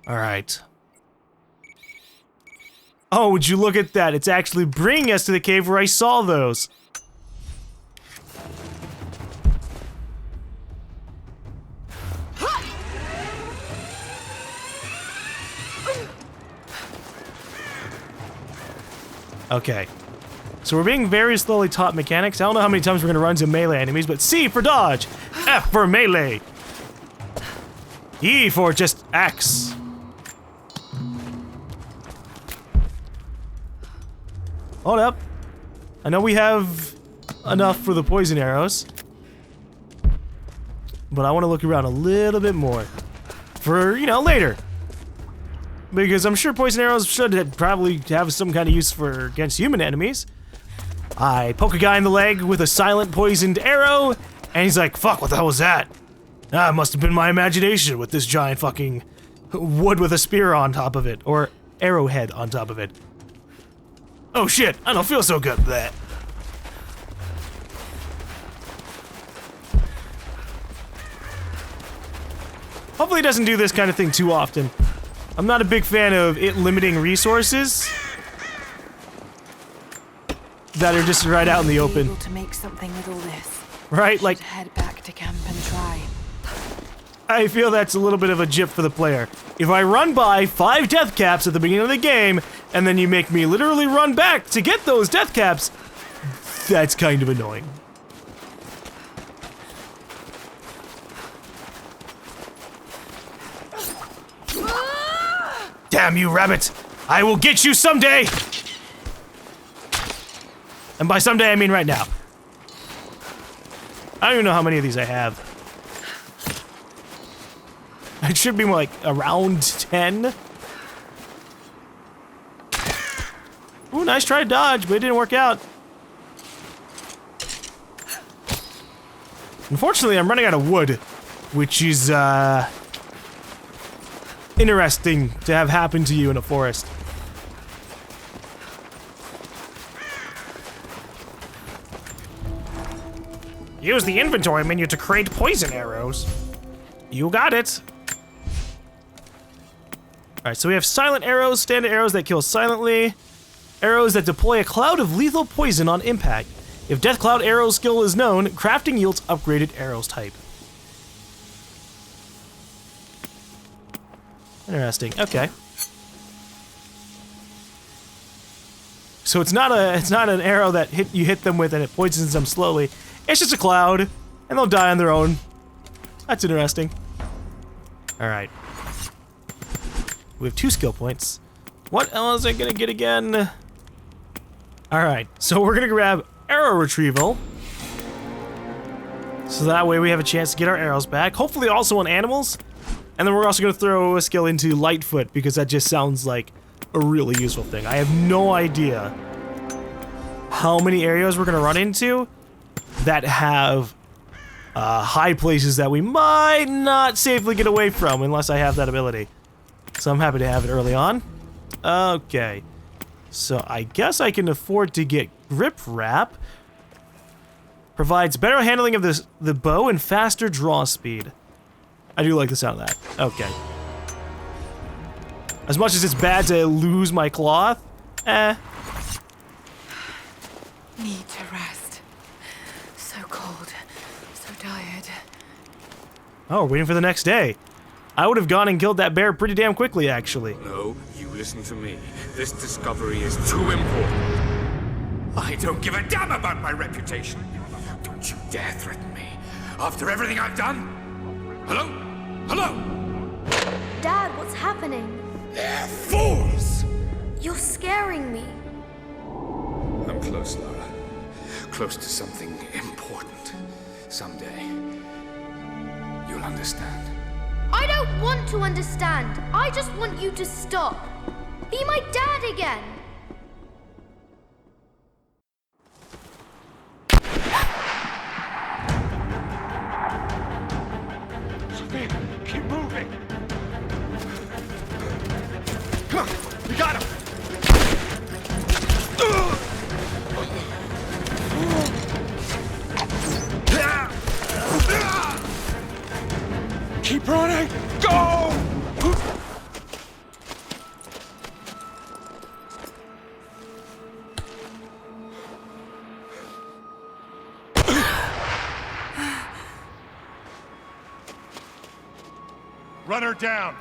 Alright. Oh, would you look at that? It's actually bringing us to the cave where I saw those. Okay. So we're being very slowly taught mechanics. I don't know how many times we're gonna run into melee enemies, but C for dodge, F for melee, E for just axe. Hold up. I know we have enough for the poison arrows, but I want to look around a little bit more for, you know, later. Because I'm sure poison arrows should probably have some kind of use for against human enemies. I poke a guy in the leg with a silent poisoned arrow, and he's like, fuck, what the hell was that? Ah, it must have been my imagination with this giant fucking wood with a spear on top of it, or arrowhead on top of it. Oh shit, I don't feel so good with that. Hopefully it doesn't do this kind of thing too often. I'm not a big fan of it limiting resources that are just right out in the open. Able to make something with all this. Right, like head back to camp and try. I feel that's a little bit of a jip for the player. If I run by 5 death caps at the beginning of the game, and then you make me literally run back to get those death caps, that's kind of annoying. Damn you, rabbit! I will get you someday! And by someday, I mean right now. I don't even know how many of these I have. It should be more like around 10. Ooh, nice try to dodge, but it didn't work out. Unfortunately, I'm running out of wood, which is, interesting to have happen to you in a forest. Use the inventory menu to create poison arrows. You got it. Alright, so we have silent arrows, standard arrows that kill silently, arrows that deploy a cloud of lethal poison on impact. If Death Cloud arrow skill is known, crafting yields upgraded arrows type. Interesting. Okay. So it's not an arrow that you hit them with and it poisons them slowly. It's just a cloud, and they'll die on their own. That's interesting. All right. We have 2 skill points. What else am I gonna get again? All right. So we're gonna grab arrow retrieval, so that way we have a chance to get our arrows back. Hopefully, also on animals. And then we're also going to throw a skill into Lightfoot, because that just sounds like a really useful thing. I have no idea how many areas we're going to run into that have high places that we might not safely get away from unless I have that ability. So I'm happy to have it early on. Okay. So I guess I can afford to get Grip Wrap. Provides better handling of the bow and faster draw speed. I do like the sound of that. Okay. As much as it's bad to lose my cloth, Need to rest. So cold. So tired. Oh, we're waiting for the next day. I would have gone and killed that bear pretty damn quickly, actually. No, you listen to me. This discovery is too important. I don't give a damn about my reputation. Don't you dare threaten me. After everything I've done? Hello? Hello? Dad, what's happening? They're fools! You're scaring me. I'm close, Lara. Close to something important. Someday, you'll understand. I don't want to understand. I just want you to stop. Be my dad again. Keep moving! Come on, we got him! Keep running! Go! Run her down!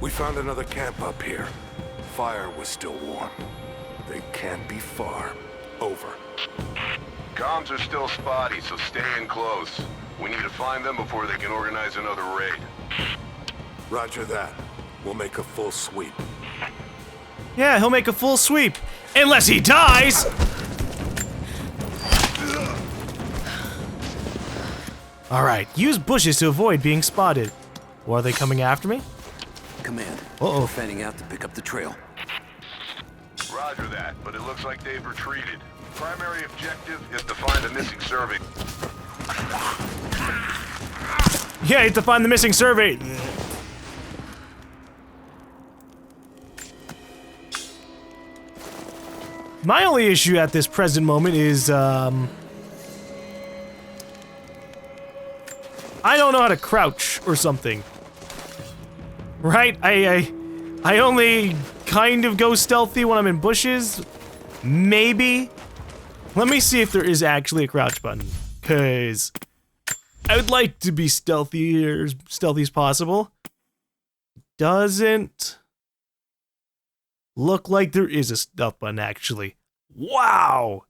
We found another camp up here. Fire was still warm. They can't be far. Over. Comms are still spotty, so stay in close. We need to find them before they can organize another raid. Roger that. We'll make a full sweep. Yeah, he'll make a full sweep. Unless he dies! Alright, use bushes to avoid being spotted. Or are they coming after me? Command. Uh-oh. We're fanning out to pick up the trail. Roger that, but it looks like they've retreated. Primary objective is to find the missing survey. Yeah, you have to find the missing survey. My only issue at this present moment is, I don't know how to crouch or something. Right? I only kind of go stealthy when I'm in bushes. Maybe. Let me see if there is actually a crouch button. Cause I would like to be stealthy or as stealthy as possible. Doesn't look like there is a stealth button actually. Wow.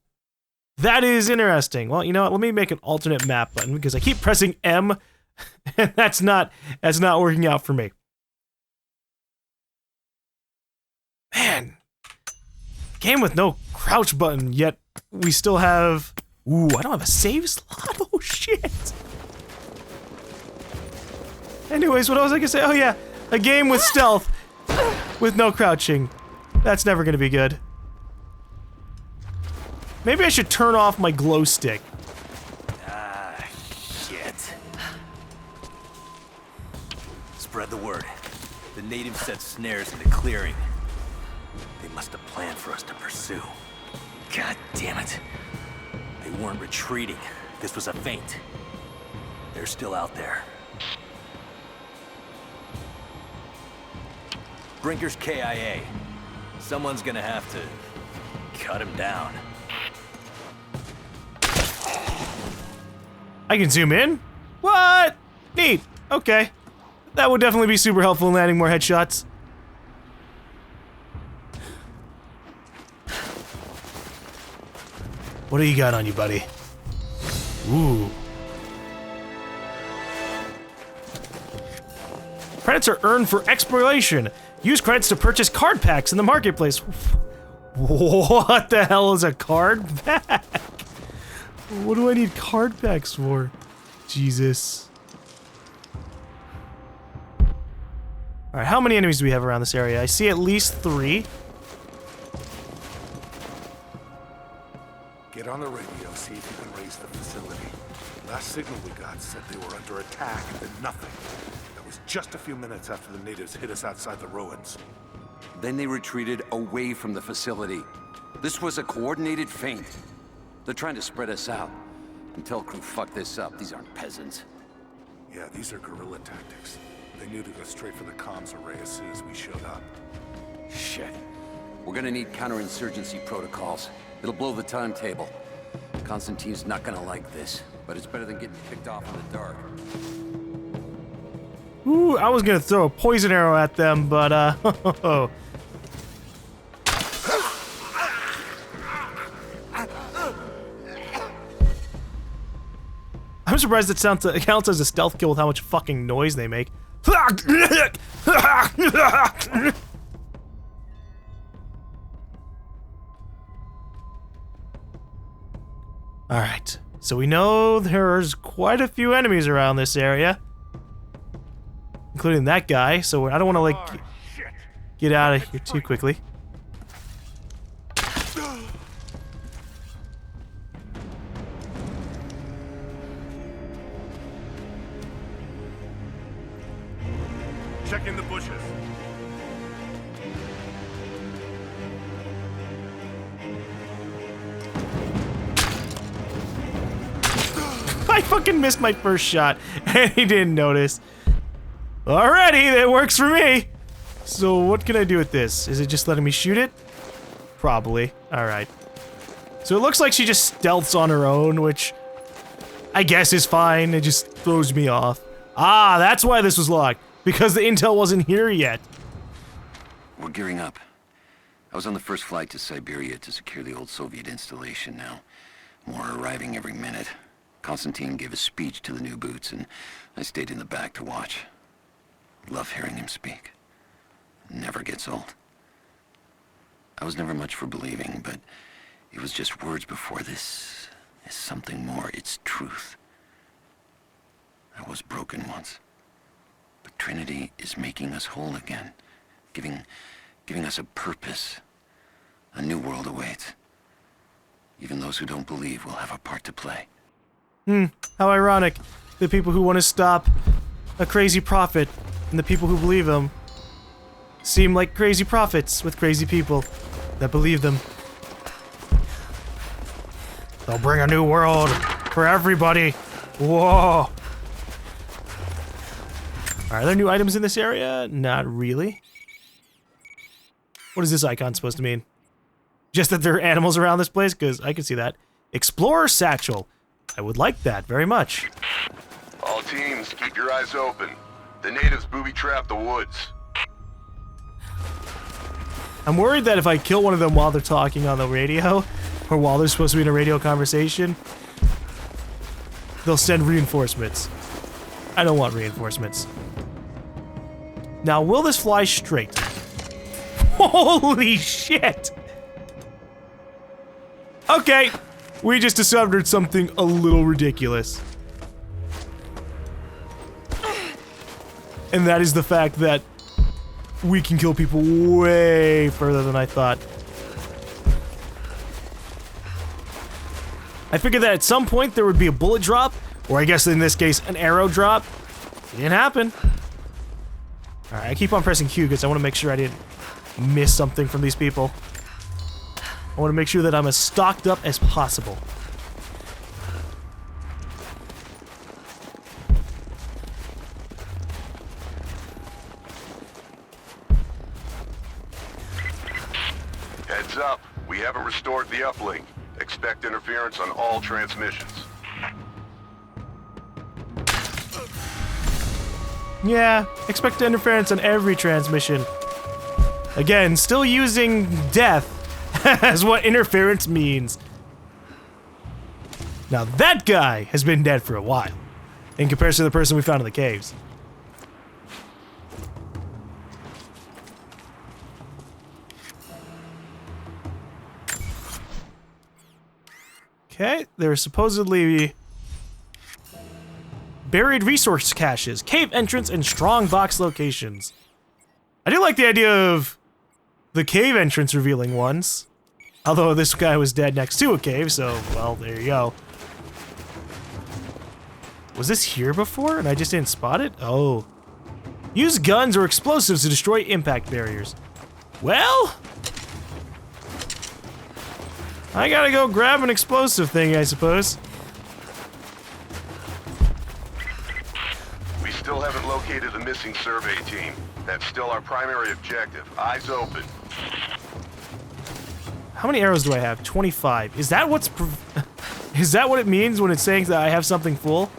That is interesting. Well, you know what? Let me make an alternate map button because I keep pressing M and that's not working out for me. Man, game with no crouch button, yet we still have... Ooh, I don't have a save slot? Oh, shit. Anyways, what was I gonna say? Oh, yeah, a game with stealth with no crouching. That's never gonna be good. Maybe I should turn off my glow stick. Ah, shit. Spread the word. The natives set snares in the clearing. They must have planned for us to pursue. God damn it. They weren't retreating. This was a feint. They're still out there. Brinker's KIA. Someone's gonna have to cut him down. I can zoom in? What? Neat. Okay. That would definitely be super helpful in landing more headshots. What do you got on you, buddy? Ooh. Credits are earned for exploration. Use credits to purchase card packs in the marketplace. What the hell is a card pack? What do I need card packs for? Jesus. Alright, how many enemies do we have around this area? I see at least 3. Get on the radio, see if you can raise the facility. Last signal we got said they were under attack, then nothing. That was just a few minutes after the natives hit us outside the ruins. Then they retreated away from the facility. This was a coordinated feint. They're trying to spread us out. Until crew fuck this up, these aren't peasants. Yeah, these are guerrilla tactics. They knew to go straight for the comms array as soon as we showed up. Shit. We're gonna need counterinsurgency protocols. It'll blow the timetable. Constantine's not gonna like this, but it's better than getting picked off in the dark. Ooh, I was gonna throw a poison arrow at them, but I'm surprised it counts as a stealth kill with how much fucking noise they make. Alright, so we know there's quite a few enemies around this area. including that guy, so I don't want to, like, get out of here too quickly. Check in the bushes. I fucking missed my first shot, and he didn't notice. Alrighty, that works for me. So what can I do with this? Is it just letting me shoot it? Probably. Alright. So it looks like she just stealths on her own, which I guess is fine. It just throws me off. Ah, that's why this was locked. Because the intel wasn't here yet. We're gearing up. I was on the first flight to Siberia to secure the old Soviet installation now. More are arriving every minute. Konstantin gave a speech to the new boots, and I stayed in the back to watch. Love hearing him speak. Never gets old. I was never much for believing, but it was just words before this. Is something more. It's truth. I was broken once. But Trinity is making us whole again. Giving us a purpose. A new world awaits. Even those who don't believe will have a part to play. How ironic. The people who want to stop a crazy prophet and the people who believe him seem like crazy prophets with crazy people that believe them. They'll bring a new world for everybody. Whoa. Are there new items in this area? Not really. What is this icon supposed to mean? Just that there are animals around this place? Because I can see that. Explorer Satchel. I would like that very much. All teams, keep your eyes open. The natives booby-trap the woods. I'm worried that if I kill one of them while they're talking on the radio, or while they're supposed to be in a radio conversation, they'll send reinforcements. I don't want reinforcements. Now, will this fly straight? Holy shit! Okay, we just discovered something a little ridiculous. And that is the fact that we can kill people way further than I thought. I figured that at some point there would be a bullet drop, or I guess in this case, an arrow drop. It didn't happen. Alright, I keep on pressing Q because I want to make sure I didn't miss something from these people. I want to make sure that I'm as stocked up as possible. Heads up, we haven't restored the uplink. Expect interference on all transmissions. Yeah, expect interference on every transmission. Again, still using death as what interference means. Now that guy has been dead for a while, in comparison to the person we found in the caves. Okay, there are supposedly buried resource caches, cave entrance, and strong box locations. I do like the idea of the cave entrance revealing ones. Although this guy was dead next to a cave, so, well, there you go. Was this here before and I just didn't spot it? Oh. Use guns or explosives to destroy impact barriers. Well, I gotta go grab an explosive thing, I suppose. We still haven't located the missing survey team. That's still our primary objective. Eyes open. How many arrows do I have? 25. Is that what's... Is that what it means when it's saying that I have something full?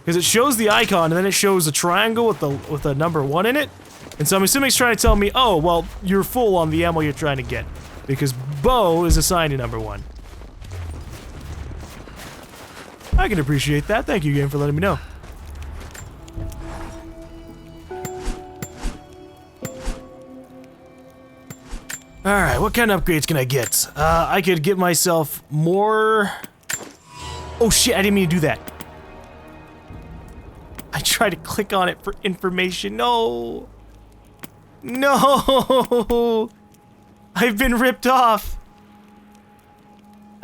Because it shows the icon and then it shows a triangle with a number 1 in it. And so I'm assuming it's trying to tell me, oh, well, you're full on the ammo you're trying to get. Because bow is assigned to number 1. I can appreciate that. Thank you, game, for letting me know. Alright, what kind of upgrades can I get? I could get myself more... Oh shit, I didn't mean to do that. try to click on it for information. No. No. I've been ripped off.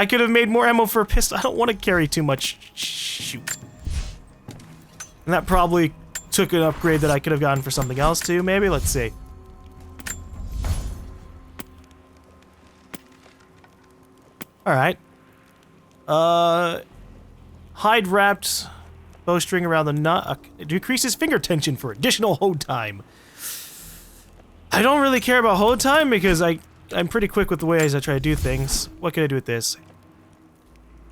I could have made more ammo for a pistol. I don't want to carry too much. Shoot. And that probably took an upgrade that I could have gotten for something else too, maybe? Let's see. Alright. Hide wrapped bowstring around the nut. Decreases finger tension for additional hold time. I don't really care about hold time because I'm pretty quick with the ways I try to do things. What can I do with this?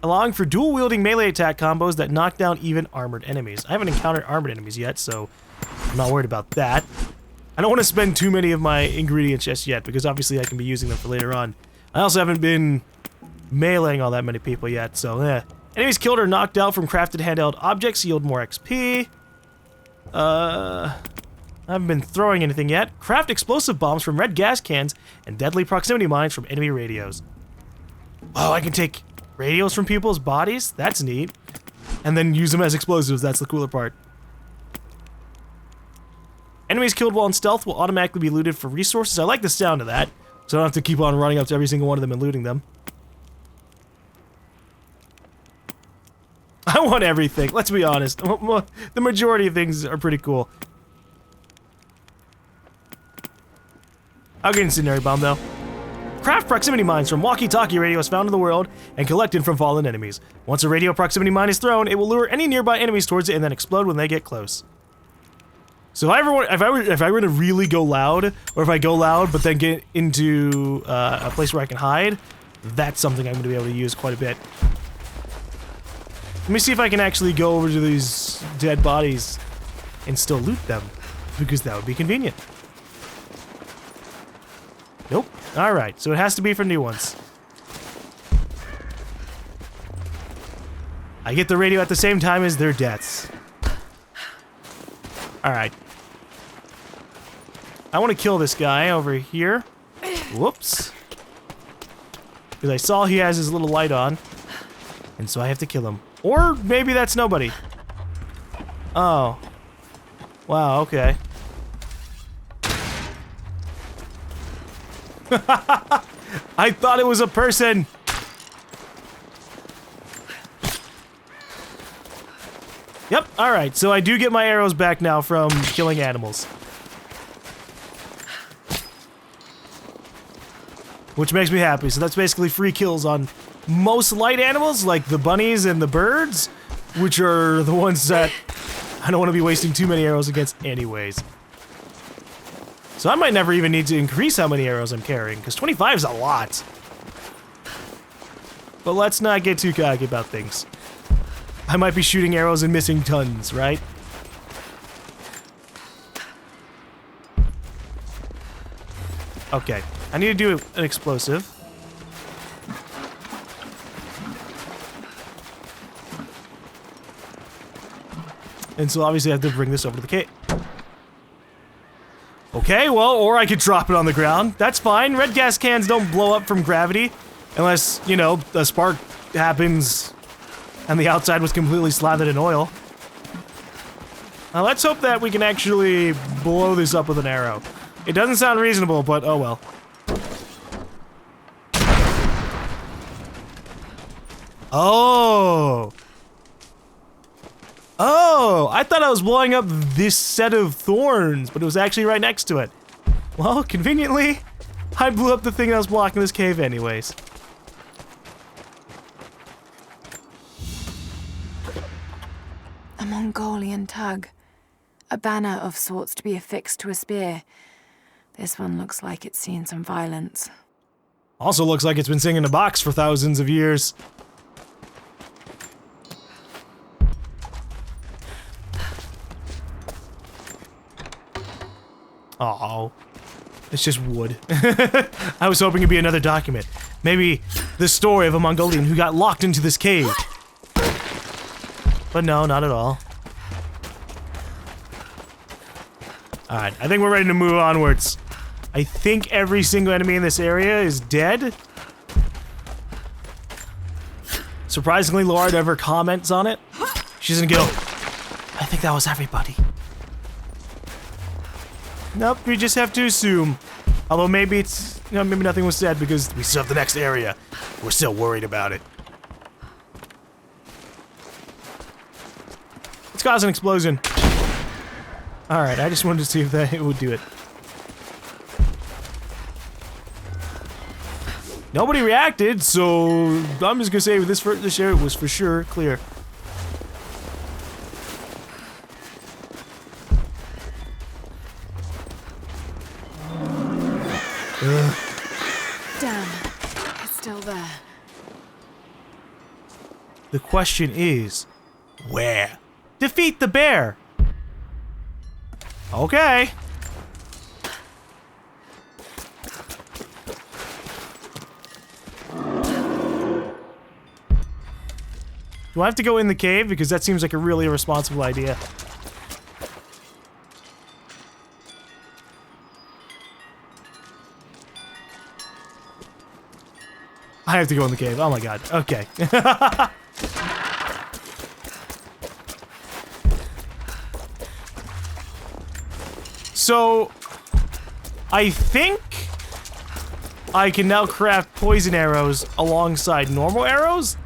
Allowing for dual-wielding melee attack combos that knock down even armored enemies. I haven't encountered armored enemies yet, so I'm not worried about that. I don't want to spend too many of my ingredients just yet, because obviously I can be using them for later on. I also haven't been meleeing all that many people yet, so Enemies killed or knocked out from crafted handheld objects yield more XP. I haven't been throwing anything yet. Craft explosive bombs from red gas cans and deadly proximity mines from enemy radios. Oh, I can take radios from people's bodies? That's neat. And then use them as explosives, that's the cooler part. Enemies killed while in stealth will automatically be looted for resources. I like the sound of that, so I don't have to keep on running up to every single one of them and looting them. I want everything, let's be honest. The majority of things are pretty cool. I'll get incendiary bomb though. Craft proximity mines from walkie-talkie radios found in the world and collected from fallen enemies. Once a radio proximity mine is thrown, it will lure any nearby enemies towards it and then explode when they get close. So if I were to really go loud, or if I go loud but then get into a place where I can hide, that's something I'm going to be able to use quite a bit. Let me see if I can actually go over to these dead bodies and still loot them, because that would be convenient. Nope. Alright, so it has to be for new ones. I get the radio at the same time as their deaths. Alright. I want to kill this guy over here. Whoops. Because I saw he has his little light on. And so I have to kill him. Or maybe that's nobody. Oh. Wow, okay. I thought it was a person! Yep, alright, so I do get my arrows back now from killing animals. Which makes me happy, so that's basically free kills on most light animals, like the bunnies and the birds, which are the ones that I don't want to be wasting too many arrows against anyways. So I might never even need to increase how many arrows I'm carrying, because 25 is a lot. But let's not get too cocky about things. I might be shooting arrows and missing tons, right? Okay, I need to do an explosive. And so obviously I have to bring this over to the cave. Okay, well, or I could drop it on the ground. That's fine. Red gas cans don't blow up from gravity. Unless, you know, a spark happens and the outside was completely slathered in oil. Now let's hope that we can actually blow this up with an arrow. It doesn't sound reasonable, but oh well. Oh! Oh! I thought I was blowing up this set of thorns, but it was actually right next to it. Well, conveniently, I blew up the thing that was blocking this cave anyways. A Mongolian tug. A banner of sorts to be affixed to a spear. This one looks like it's seen some violence. Also looks like it's been singing a box for thousands of years. Oh, it's just wood. I was hoping it'd be another document. Maybe the story of a Mongolian who got locked into this cave. But no, not at all. Alright, I think we're ready to move onwards. I think every single enemy in this area is dead. Surprisingly, Lara never comments on it. She doesn't go, I think that was everybody. Nope, we just have to assume. Although maybe it's, you know, maybe nothing was said because we still have the next area. We're still worried about it. Let's cause an explosion. Alright, I just wanted to see if that it would do it. Nobody reacted, so I'm just gonna say this area was for sure clear. Damn, it's still there. The question is, where? Defeat the bear! Okay. Do I have to go in the cave? Because that seems like a really irresponsible idea. I have to go in the cave. Oh my god. Okay. So, I think I can now craft poison arrows alongside normal arrows,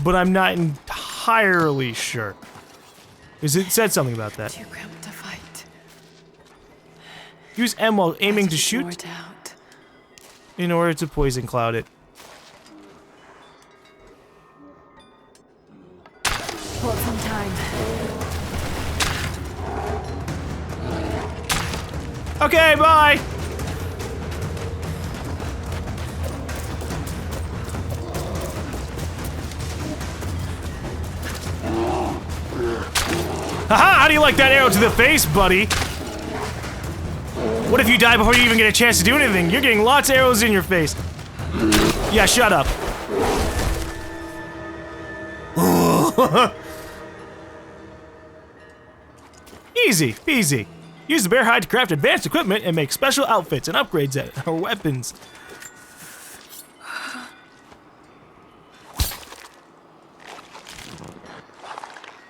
but I'm not entirely sure. Because it said something about that. Too cramped to fight. Use M while aiming to shoot It out. in order to poison cloud it. Bought some time. Okay, bye! Haha! How do you like that arrow to the face, buddy? What if you die before you even get a chance to do anything? You're getting lots of arrows in your face. Yeah, shut up. Easy, peasy. Use the bear hide to craft advanced equipment and make special outfits and upgrades that are weapons.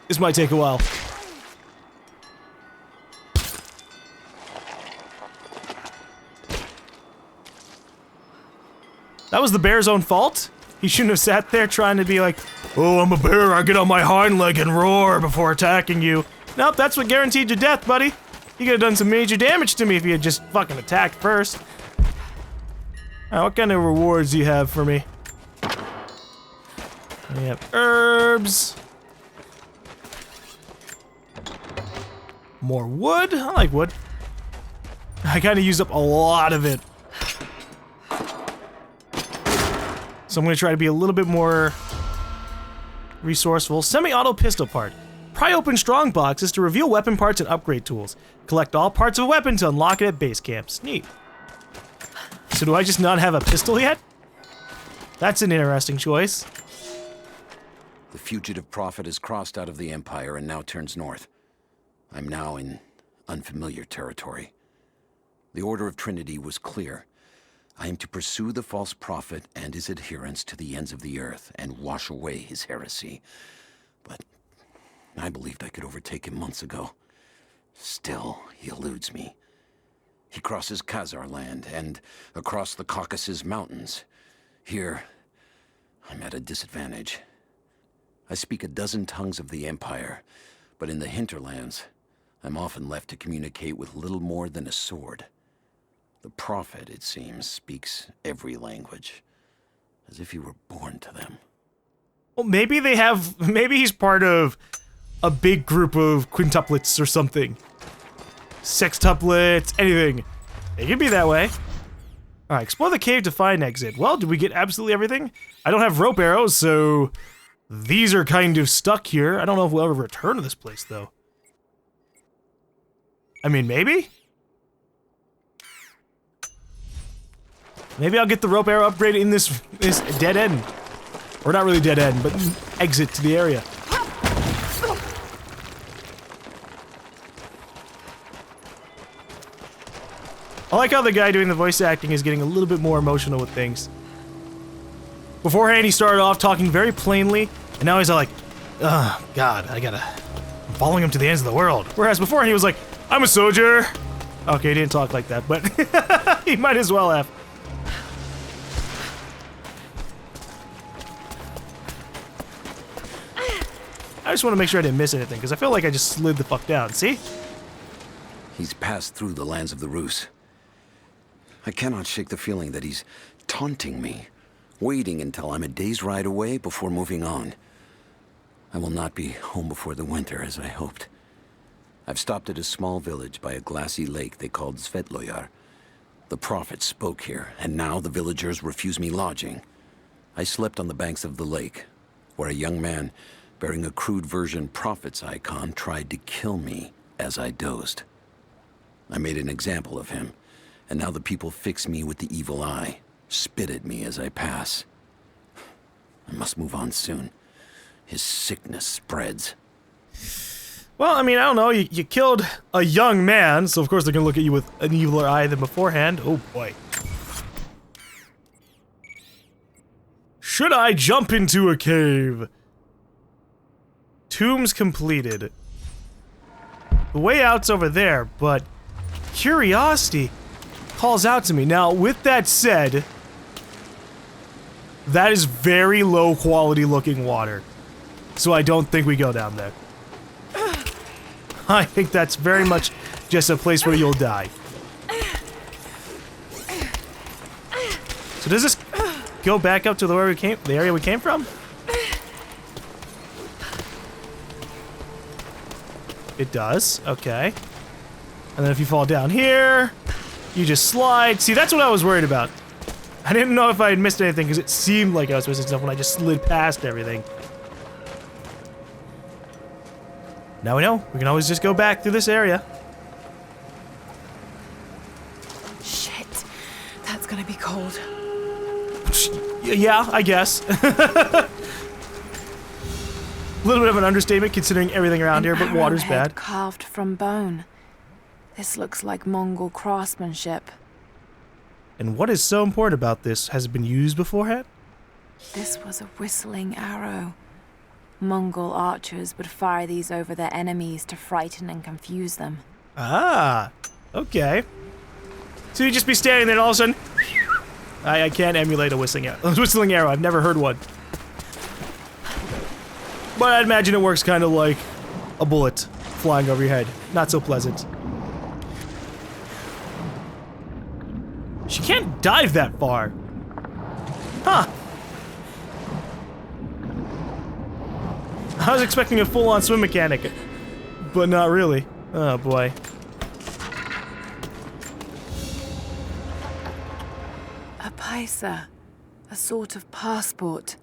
This might take a while. That was the bear's own fault? He shouldn't have sat there trying to be like, oh, I'm a bear, I get on my hind leg and roar before attacking you. Nope, that's what guaranteed your death, buddy. You could have done some major damage to me if you had just fucking attacked first. What kind of rewards do you have for me? We have herbs. More wood? I like wood. I kind of used up a lot of it. So I'm going to try to be a little bit more resourceful. Semi-auto pistol part. Pry open strong boxes to reveal weapon parts and upgrade tools. Collect all parts of a weapon to unlock it at base camps. Neat. So do I just not have a pistol yet? That's an interesting choice. The fugitive prophet has crossed out of the Empire and now turns north. I'm now in unfamiliar territory. The Order of Trinity was clear. I am to pursue the false prophet and his adherents to the ends of the earth and wash away his heresy. But I believed I could overtake him months ago. Still, he eludes me. He crosses Khazar land and across the Caucasus Mountains. Here, I'm at a disadvantage. I speak a dozen tongues of the Empire, but in the hinterlands, I'm often left to communicate with little more than a sword. The prophet, it seems, speaks every language, as if he were born to them. Well, maybe they have, maybe he's part of a big group of quintuplets or something. Sextuplets, anything. It could be that way. Alright, explore the cave to find exit. Well, did we get absolutely everything? I don't have rope arrows, so these are kind of stuck here. I don't know if we'll ever return to this place, though. I mean, maybe? Maybe I'll get the rope arrow upgrade in this dead end. Or not really dead end, but exit to the area. I like how the guy doing the voice acting is getting a little bit more emotional with things. Beforehand, he started off talking very plainly, and now he's all like, oh, God, I'm following him to the ends of the world. Whereas before he was like, I'm a soldier. Okay, he didn't talk like that, but he might as well have. I just want to make sure I didn't miss anything, because I feel like I just slid the fuck down. See? He's passed through the lands of the Rus. I cannot shake the feeling that he's taunting me, waiting until I'm a day's ride away before moving on. I will not be home before the winter, as I hoped. I've stopped at a small village by a glassy lake they called Svetloyar. The prophet spoke here, and now the villagers refuse me lodging. I slept on the banks of the lake, where a young man bearing a crude version prophet's icon tried to kill me as I dozed. I made an example of him, and now the people fix me with the evil eye, spit at me as I pass. I must move on soon. His sickness spreads. Well, I mean, I don't know. You killed a young man, so of course they're gonna look at you with an eviler eye than beforehand. Oh boy. Should I jump into a cave? Tombs completed. The way out's over there, but curiosity calls out to me. Now, with that said, that is very low quality looking water. So I don't think we go down there. I think that's very much just a place where you'll die. So does this go back up to the area we came from? It does. Okay. And then if you fall down here, you just slide. See, that's what I was worried about. I didn't know if I had missed anything because it seemed like I was missing stuff when I just slid past everything. Now we know. We can always just go back through this area. Shit. That's gonna be cold. Yeah, I guess. A little bit of an understatement considering everything around here, but water's bad. Carved from bone. This looks like Mongol craftsmanship. And what is so important about this? Has it been used beforehand? This was a whistling arrow. Mongol archers would fire these over their enemies to frighten and confuse them. Ah, okay. So you just be standing there and all of a sudden... I can't emulate a whistling arrow. I've never heard one. But I'd imagine it works kind of like a bullet flying over your head. Not so pleasant. She can't dive that far. Huh. I was expecting a full-on swim mechanic, but not really. Oh boy. A paisa, a sort of passport.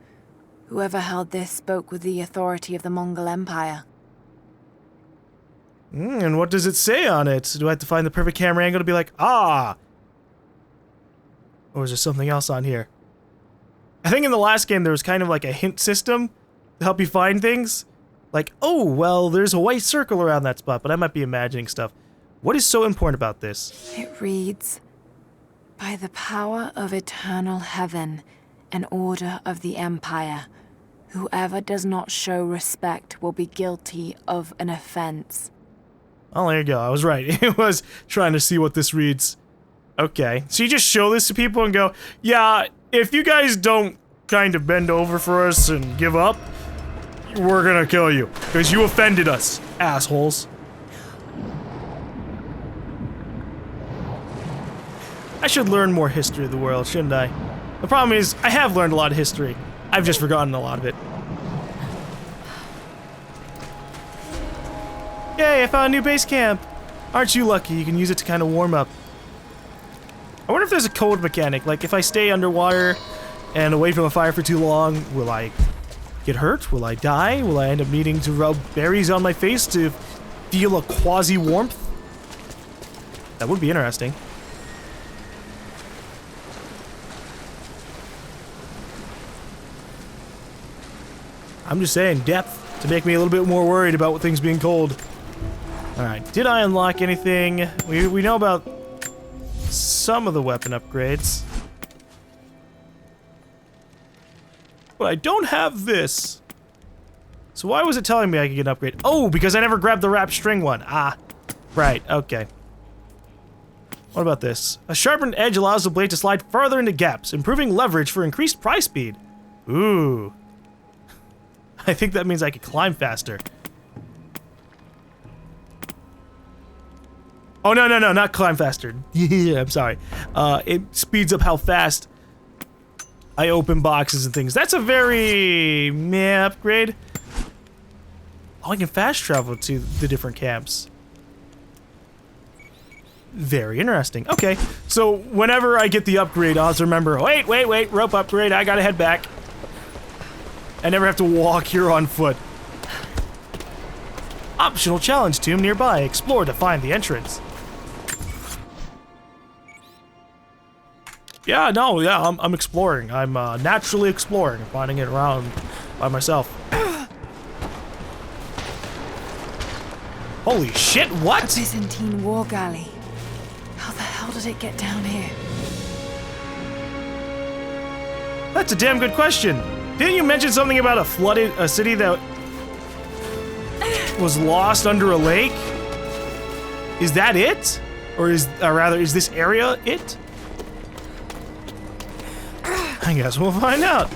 Whoever held this spoke with the authority of the Mongol Empire. And what does it say on it? Do I have to find the perfect camera angle to be like, ah? Or is there something else on here? I think in the last game there was kind of like a hint system to help you find things. Like, oh, well, there's a white circle around that spot, but I might be imagining stuff. What is so important about this? It reads, by the power of eternal heaven and order of the Empire, whoever does not show respect will be guilty of an offense. Oh, there you go. I was right. It was trying to see what this reads. Okay. So you just show this to people and go, yeah, if you guys don't kind of bend over for us and give up, we're gonna kill you. Because you offended us, assholes. I should learn more history of the world, shouldn't I? The problem is, I have learned a lot of history. I've just forgotten a lot of it. Yay, I found a new base camp! Aren't you lucky? You can use it to kind of warm up. I wonder if there's a code mechanic, like if I stay underwater and away from a fire for too long, will I get hurt? Will I die? Will I end up needing to rub berries on my face to feel a quasi-warmth? That would be interesting. I'm just saying, depth to make me a little bit more worried about things being cold. Alright, did I unlock anything? We know about some of the weapon upgrades. But I don't have this. So why was it telling me I could get an upgrade? Oh, because I never grabbed the wrapped string one. Ah, right, okay. What about this? A sharpened edge allows the blade to slide farther into gaps, improving leverage for increased pry speed. Ooh. I think that means I could climb faster. Oh, no, not climb faster. Yeah, I'm sorry. It speeds up how fast I open boxes and things. That's a very meh upgrade. Oh, I can fast travel to the different camps. Very interesting. Okay, so whenever I get the upgrade, I'll have to remember, wait, rope upgrade, I gotta head back. I never have to walk here on foot. Optional challenge tomb nearby. Explore to find the entrance. Yeah, no, yeah, I'm exploring. I'm naturally exploring, finding it around by myself. Holy shit, what? A Byzantine war galley. How the hell did it get down here? That's a damn good question. Didn't you mention something about a city that was lost under a lake? Is that it? Or is this area it? I guess we'll find out.